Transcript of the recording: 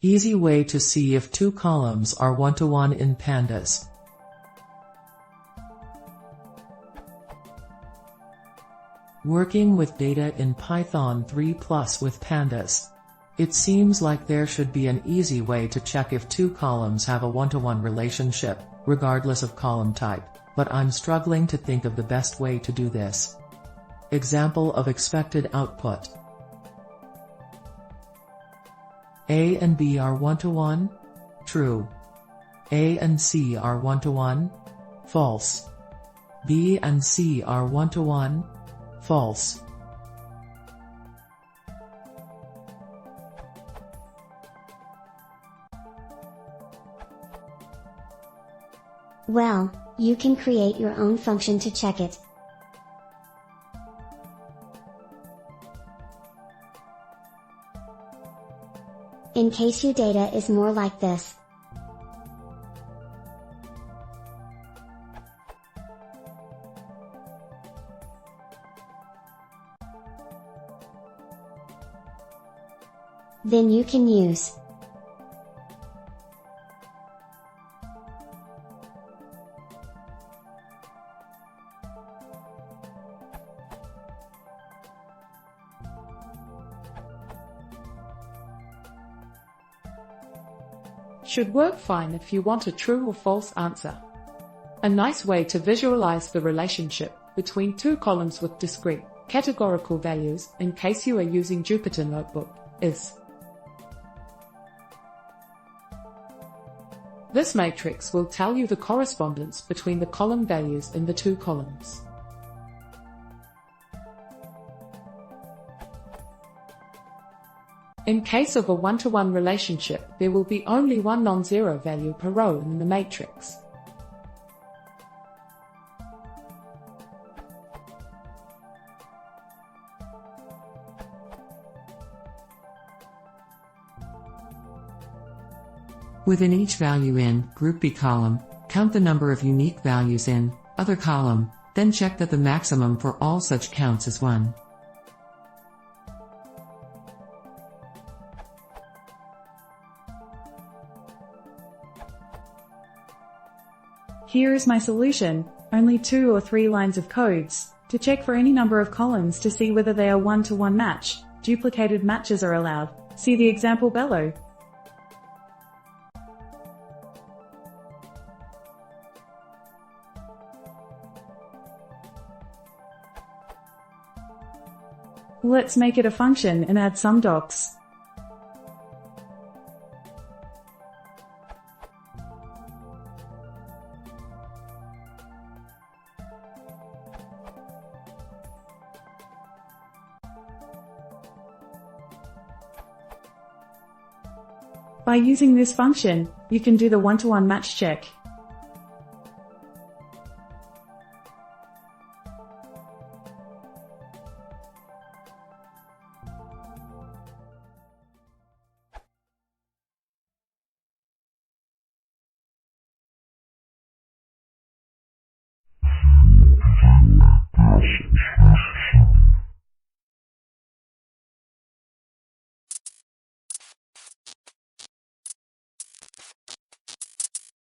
Easy way to see if two columns are one-to-one in Pandas. Working with data in Python 3+ with Pandas. It seems like there should be an easy way to check if two columns have a one-to-one relationship, regardless of column type, but I'm struggling to think of the best way to do this. Example of expected output. A and B are one-to-one? True. A and C are one-to-one? False. B and C are one-to-one? False. Well, you can create your own function to check it. In case your data is more like this. Then you can use should work fine if you want a true or false answer. A nice way to visualize the relationship between two columns with discrete, categorical values, in case you are using Jupyter Notebook, is this matrix will tell you the correspondence between the column values in the two columns. In case of a one-to-one relationship, there will be only one non-zero value per row in the matrix. Within each value in Group B column, count the number of unique values in Other column, then check that the maximum for all such counts is 1. Here is my solution, only 2 or 3 lines of codes, to check for any number of columns to see whether they are one-to-one match. Duplicated matches are allowed. See the example below. Let's make it a function and add some docs. By using this function, you can do the one-to-one match check. Yes.